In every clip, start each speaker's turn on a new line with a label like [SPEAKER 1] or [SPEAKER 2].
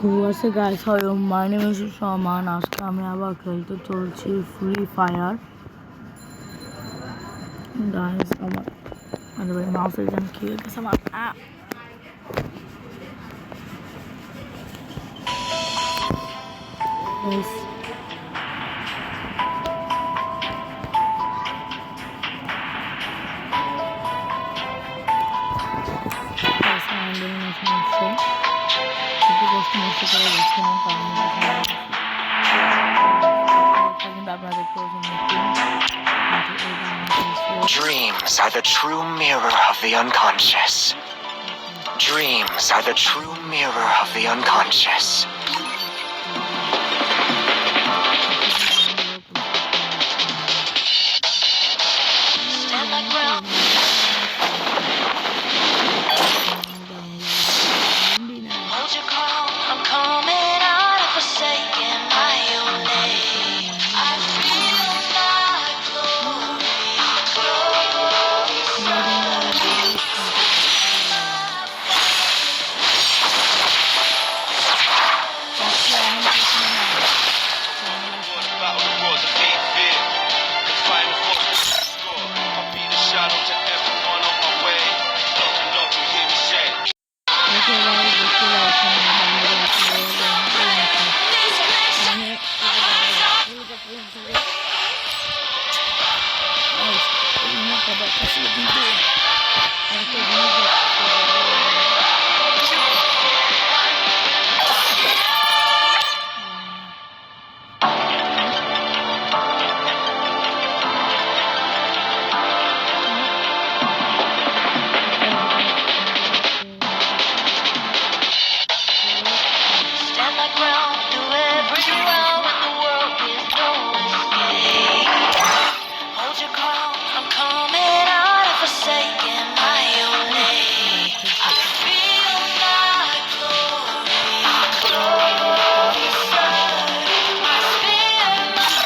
[SPEAKER 1] What's up guys, how are you? My name is Shaman. আজকে আমি আবার খেলতে চলছি ফ্রি ফায়ার গাইস। আমার ভাই মাউসের জন্য কি হইতেছে আমার guys.
[SPEAKER 2] Dreams are the true mirror of the unconscious. Dreams are the true mirror of the unconscious.
[SPEAKER 3] Stand my ground. Hold your crown. I'm coming out of forsaken my own name. I feel like glory closer. Stand my ground through every round when the world is no escape. Hold your crown, I'm coming out of forsaken my own name. I feel like glory closer. My spirit, my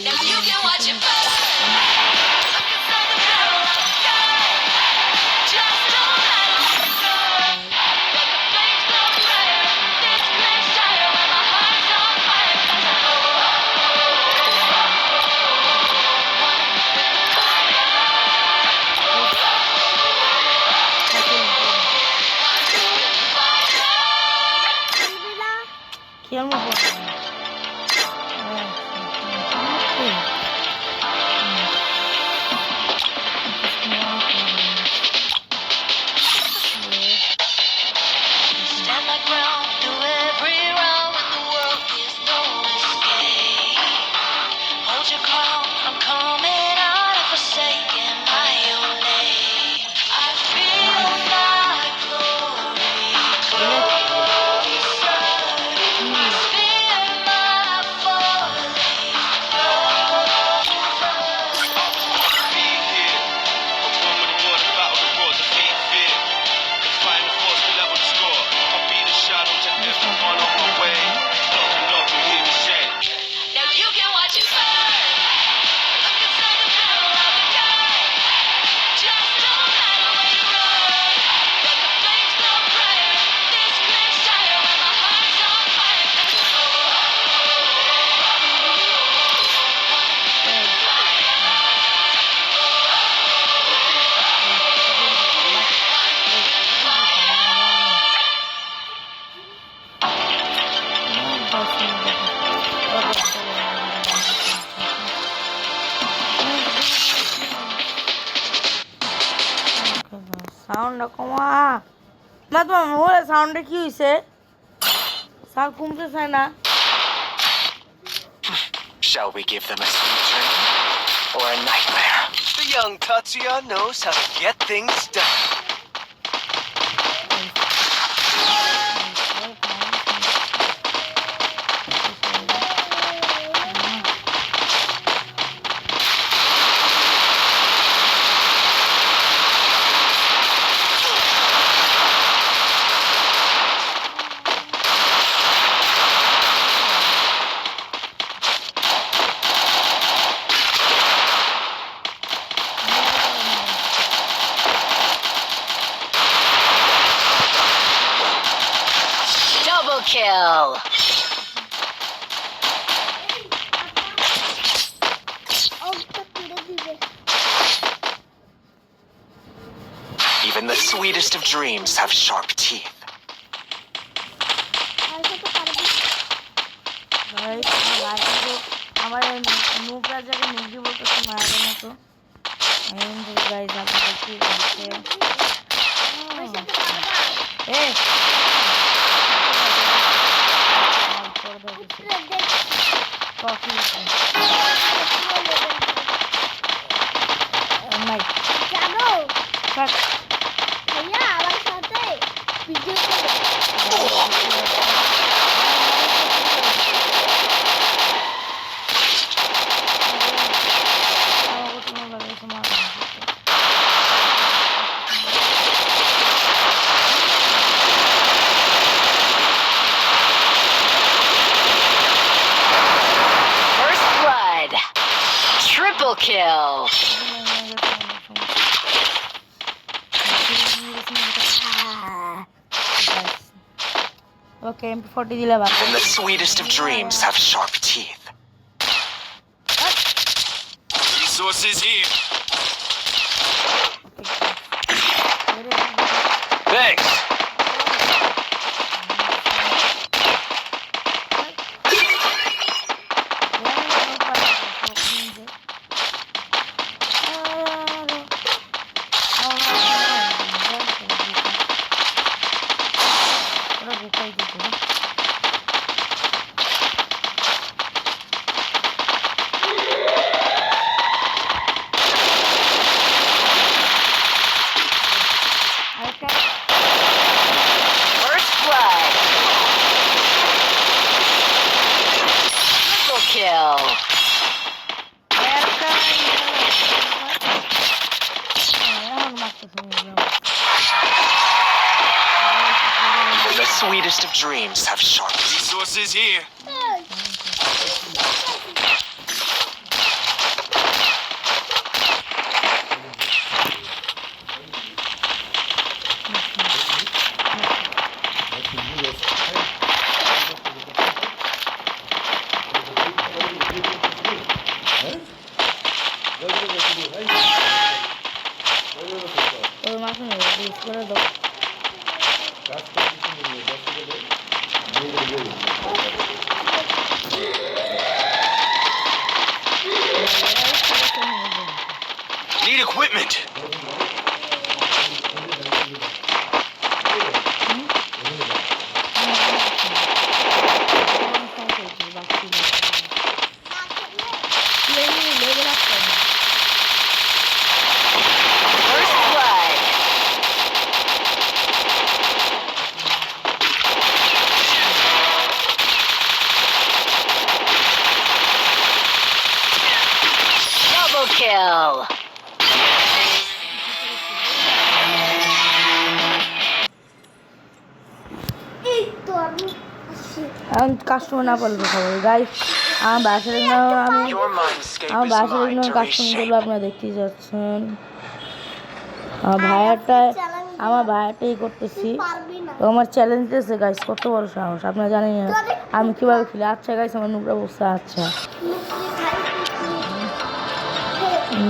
[SPEAKER 3] now you can watch it burn. Look inside the barrel of a gun. Just don't let 'em burn. Let the flames glow brighter. This flame shiner when my heart's on fire. 'Cause I know one with the fire. Stand my ground through every round when the world is no escape. Hold your crown, I'm coming out of forsaken my own name. I feel like glory closer. My spirit, my falling now you can watch it burn. Look inside the barrel of a gun. Just don't let 'em run. Let the flames glow brighter. This flame shiner when my heart's on fire. 'Cause I know one with the
[SPEAKER 1] সাউন্ডটা কমা না, তোমার মোবাইলের সাউন্ডে কি হয়েছে? Sound কমতেছে না।
[SPEAKER 2] Shall we give them a sweet dream or a nightmare?
[SPEAKER 4] The young Tatsuya knows how to get things done.
[SPEAKER 3] kill.
[SPEAKER 2] Even the sweetest of dreams have sharp teeth.
[SPEAKER 1] ভাই ভাই কিন্তু আমার নুবরা জায়গায় মুরগি বলতেছে মায়ের মতো আমি কিন্তু গাইজ আপনাদের কি বলছে এই কফি নাই
[SPEAKER 5] জানো
[SPEAKER 1] থাক
[SPEAKER 5] ভাইয়া আমার সাথে ভিডিও করে
[SPEAKER 3] First blood. Triple kill.
[SPEAKER 1] ওকে এমপি40 দিলে বাবা
[SPEAKER 2] Even the sweetest of dreams have sharp teeth.
[SPEAKER 4] Resources here. Thanks.
[SPEAKER 3] First blood. Triple kill.
[SPEAKER 2] Even the sweetest of dreams have sharp teeth.
[SPEAKER 4] Resources here.
[SPEAKER 1] ওই মাছ নেই ইউজ করে দাও
[SPEAKER 4] Need equipment.
[SPEAKER 3] First blood. Double kill.
[SPEAKER 5] এই তো আমি আসি
[SPEAKER 1] এখন customer না পারলে খবর গাইস আমার বাসার আমি
[SPEAKER 2] Your mindscape
[SPEAKER 1] আমার
[SPEAKER 2] is
[SPEAKER 1] বাসার
[SPEAKER 2] mine to
[SPEAKER 1] কাস্টমারগুলো
[SPEAKER 2] reshape.
[SPEAKER 1] আপনারা দেখতেই যাচ্ছেন আমার ভাইয়াটাই করতেছি
[SPEAKER 5] পারবি না
[SPEAKER 1] তো আমার চ্যালেঞ্জ দিয়েছে গাইস কত বড় সাহস আপনারা জানেন না আমি কিভাবে খেলি আচ্ছা গাইস আমার নুবরা বসছে আচ্ছা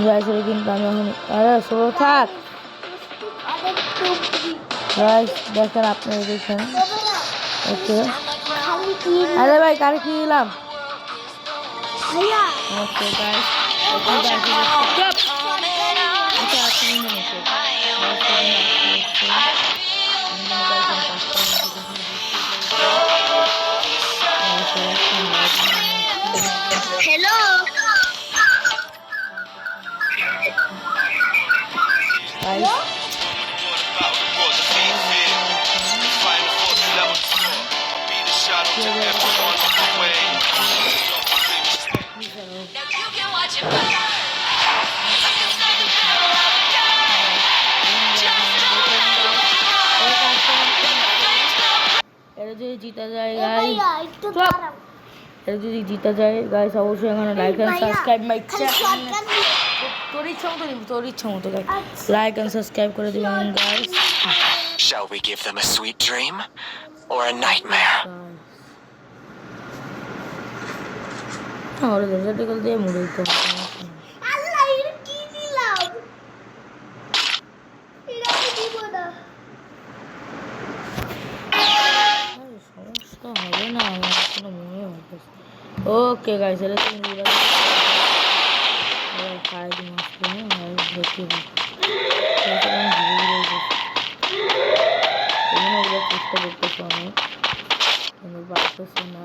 [SPEAKER 1] গাইস কিন্তু আমি এখন আরে সরো থাক গাইস দেখেন আপনারা দেখেন ওকে আরে ভাই কারে কি দিলাম
[SPEAKER 5] ভাইয়া
[SPEAKER 1] ওকে গাইস ওকে গাইস আচ্ছা আচ্ছা নিয়ে নিচ্ছি
[SPEAKER 5] hello
[SPEAKER 1] guys
[SPEAKER 3] Now you can watch it burn. You can start the battle of the game. Just don't
[SPEAKER 1] এটা যদি জিতা যায়
[SPEAKER 5] এ
[SPEAKER 1] গাইস
[SPEAKER 5] ভাইয়া একটু
[SPEAKER 1] চুপ।
[SPEAKER 5] দাঁড়াও
[SPEAKER 1] এটা যদি জিতা যায় গাইস অবশ্যই এখানে লাইক এন্ড
[SPEAKER 5] ভাইয়া,
[SPEAKER 1] সাবস্ক্রাইব মাই
[SPEAKER 5] খালি শর্টকাট দিয়ে
[SPEAKER 1] তোর ইচ্ছা মতো দিবি তোর ইচ্ছা মতো গাইস
[SPEAKER 5] আচ্ছা।
[SPEAKER 1] লাইক এন্ড সাবস্ক্রাইব করে দিবেন guys
[SPEAKER 2] Shall we give them a sweet dream? or a nightmare.
[SPEAKER 1] ওরা দরজাটিকল দিয়ে মুড়ে দিতে হবে।
[SPEAKER 5] আল্লাহ এর কি দিলাম এটা আমি দিব না
[SPEAKER 1] সমস্যা হবে না আমার কোনো মনে হচ্ছে। ওকে গাইস এটা তুমি খাই দিন আসলে দেখতে চেষ্টা করতেছে অনেক কিন্তু পারতেছে না।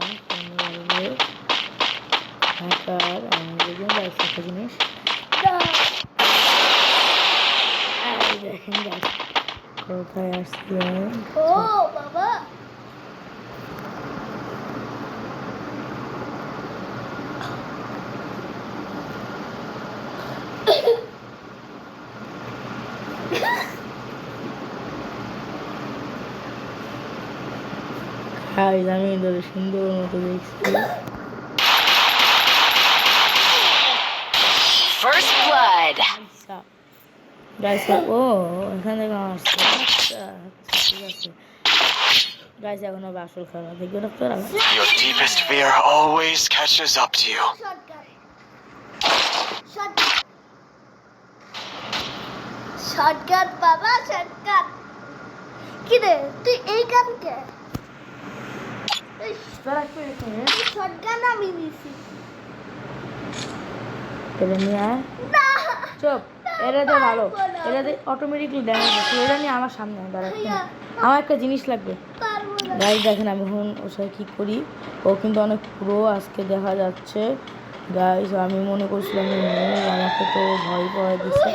[SPEAKER 1] হ্যাকার আমি দেখুন গাইস একটা জিনিস দেখেন গাইস কোথায় আসছিলেন।
[SPEAKER 5] ও বাবা
[SPEAKER 1] গাইস আমি এদের সুন্দর মতো দেখছি।
[SPEAKER 3] First blood.
[SPEAKER 1] গাইস ও এখান থেকে আসছে। আচ্ছা ঠিক আছে গাইস এখন হবে আসল খেলা দেখবে doctor.
[SPEAKER 2] Your deepest fear always catches up to you.
[SPEAKER 5] Shortcut বাবা শর্টকাট কি রে তুই এই গান কে শর্টকাট আমি দিছি
[SPEAKER 1] এটা নিয়ে আয় চুপ এটাতে ভালো এটাতে অটোমেটিকলি ড্যামেজ হচ্ছে। এটা নিয়ে আমার সামনে দাঁড়াচ্ছে আমার একটা জিনিস লাগবে।
[SPEAKER 5] পারবো না
[SPEAKER 1] গাইস দেখেন আমি এখন ওর সাথে কী করি। ও কিন্তু অনেক পুরো আজকে দেখা যাচ্ছে গাইস। আমি মনে করছিলাম আমাকে তো ভয় পাওয়া দিচ্ছে।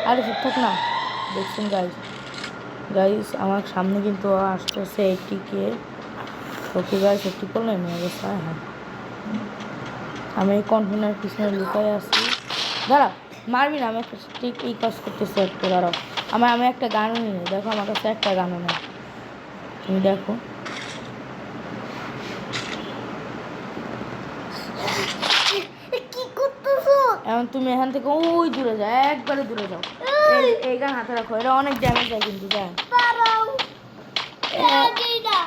[SPEAKER 1] আরে ঠিকঠাক না দেখছেন গাইস। গাইস আমার সামনে কিন্তু আসতেছে এটিকে। ওকে গাইস একটি করলেন অবস্থা। হ্যাঁ আমি এই কন্টেনার পিছনে লুকাই আছি। দাঁড়াও মারবি না আমি একটা ঠিক এই কাজ করতেছি একটু দাঁড়াও। আমি একটা গানও নিই দেখো আমার কাছে একটা গানও নেই তুমি দেখো।
[SPEAKER 5] কি করতেছো
[SPEAKER 1] এখন তুমি এখান থেকে ওই দূরে যাও একবারে দূরে যাও। এই গান হাতে রাখো এটা অনেক ড্যামেজ যায় কিন্তু যায়।
[SPEAKER 5] পারাও এটা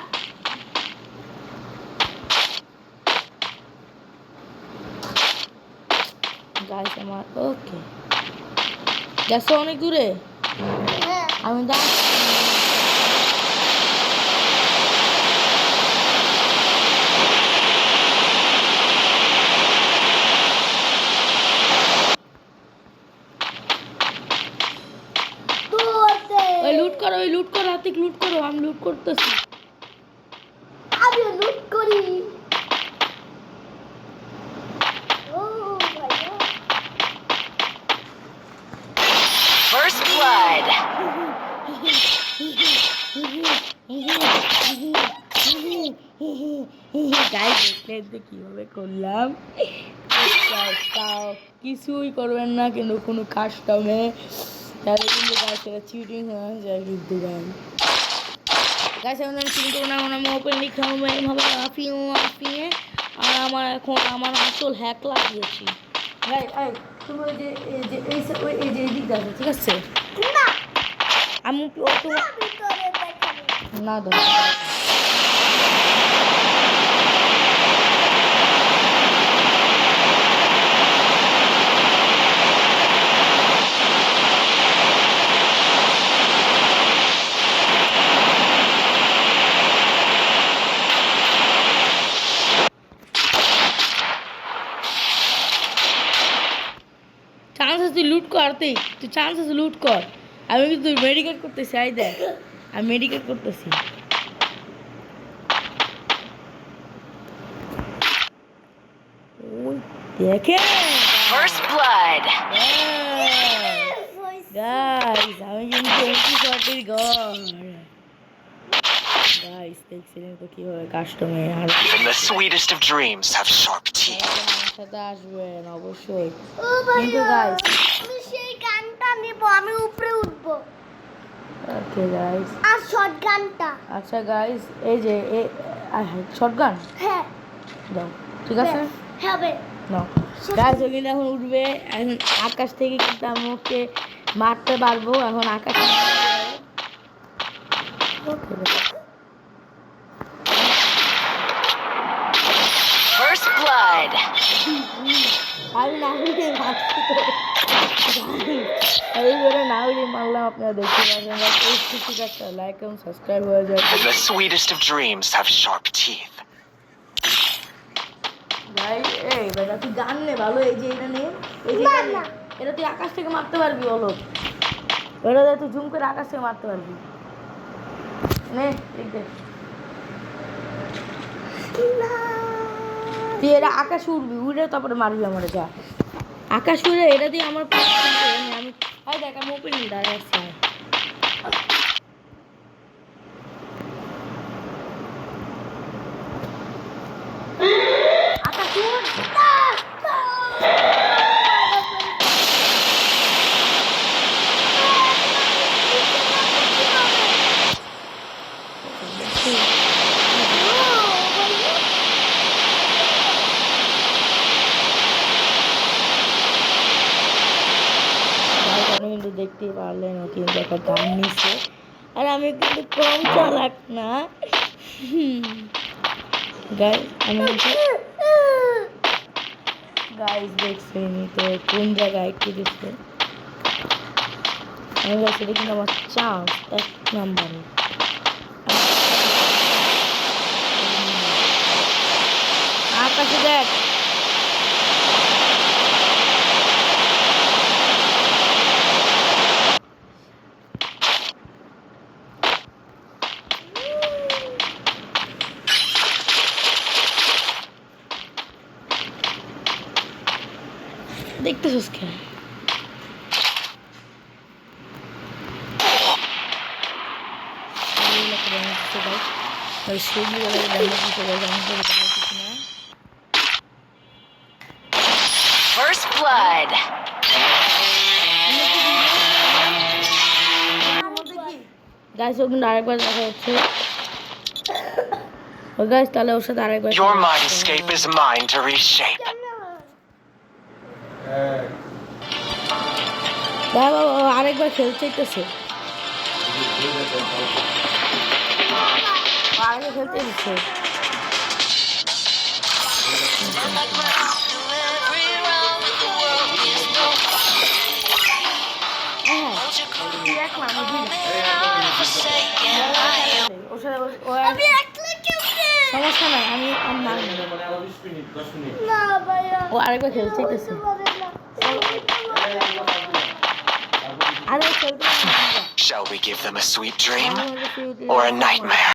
[SPEAKER 1] গাইস আমার ওকে গেছো অনেক দূরে
[SPEAKER 5] হ্যাঁ
[SPEAKER 1] আমি যাই। ওই লুট করো হাতে লুট করো আমি লুট করতেছি।
[SPEAKER 5] আমি লুট করি ও ভাইয়া
[SPEAKER 3] First blood.
[SPEAKER 1] গাইস দেখলেন তো কিভাবে করলাম। তাও কিছুই করবেন না কিন্তু কোনো কাস্টমে তাহলে কিন্তু গাইস এটা চিটিং হয়ে যায় কিন্তু গাইস এখন আমি চিটিং করবো না আমি ওপেনলি খাবো এইভাবে আফিয়ে আর আমার এখন আমার আসল হ্যাক লাগিয়েছি। গাইস তুমি ওই যে এই যে এদিক আছে ঠিক আছে
[SPEAKER 5] না
[SPEAKER 1] আমি অত
[SPEAKER 5] ভিতরে দেখাবো
[SPEAKER 1] না দাও চান্স আছে তুই লুট করতেই তুই চান্স আছে লুট কর। আমি কিন্তু মেডিকেট করতেছি আই দেখ আমি মেডিকেট করতেছি। ওই দেখে
[SPEAKER 3] First blood.
[SPEAKER 1] গাইস আমি কিন্তু এমপি শটের ঘর গাইস দেখছিলেন তো কিভাবে কাস্টমে আর
[SPEAKER 2] Even the sweetest of dreams have sharp teeth.
[SPEAKER 1] আমার সাথে আসবেন অবশ্যই
[SPEAKER 5] ও
[SPEAKER 1] কিন্তু
[SPEAKER 5] ভাইয়া
[SPEAKER 1] গাইস
[SPEAKER 5] আমি সেই গানটা নেব আমি উপরে উঠবো
[SPEAKER 1] ওকে গাইস
[SPEAKER 5] আর শর্ট গানটা
[SPEAKER 1] আচ্ছা গাইস এই যে শটগান
[SPEAKER 5] হ্যাঁ
[SPEAKER 1] দাও ঠিক আছে
[SPEAKER 5] হবে
[SPEAKER 1] নাও গাইস ও কিন্তু এখন উঠবে এখন আকাশ থেকে কিন্তু আমি ওকে মারতে পারবো এখন আকাশ আমি না উড়ে মারছি তো আমি করে না উড়ে মারলাম আপনারা দেখতে পাচ্ছেন ঠিক আছে লাইক এবং সাবস্ক্রাইব হয়ে যায়
[SPEAKER 2] The sweetest of dreams have sharp teeth.
[SPEAKER 1] ভাই এই বেটা তুই গান নে ভালো এই যে এটা নে এই যে এটা নে। এটা তুই আকাশ থেকে মারতে পারবি বলো এটা তুই জুম করে আকাশ থেকে মারতে পারবি নে এই দে তুই এটা আকাশ উড়বি উড়ে তারপরে মারবি আমার যা আকাশ উড়ে এটা দিয়ে আমার আমি ভাই দেখ আমি ওপেন দাঁড়ায় আসছি আকাশ উড় কিন্তু দেখতে পারলেন ও কিন্তু একটা গান নিচ্ছে আর আমি কিন্তু কম চালাক না গাইস আমি গাইস দেখছেন তো কোন জায়গায় একটু দিচ্ছে আমি গাইস এটা কিন্তু আমার চান্স 1 নম্বরে আকাশে দেখ দেখতেছিস কেন
[SPEAKER 3] First blood.
[SPEAKER 1] গাইস ও কিন্তু আরেকবার দেখা যাচ্ছে ও গাইস তাহলে ওর সাথে আরেকবার
[SPEAKER 2] Your mindscape is mine to reshape.
[SPEAKER 1] বাবা আরেকবার খেলতে চাইতেছে আরেকবার খেলতে দিচ্ছে
[SPEAKER 3] Stand my ground through every round. The world is no
[SPEAKER 1] হ্যাঁ
[SPEAKER 3] Hold your close.
[SPEAKER 1] দেখ না আমি দিই
[SPEAKER 3] Coming out of forsaken I am.
[SPEAKER 1] ওর সাথে সমস্যা নাই আমি মারবো
[SPEAKER 5] না ভাইয়া
[SPEAKER 1] ও আরেকবার খেলতে চাইতেছে আরে খেলতে
[SPEAKER 2] Shall we give them a sweet dream or a nightmare?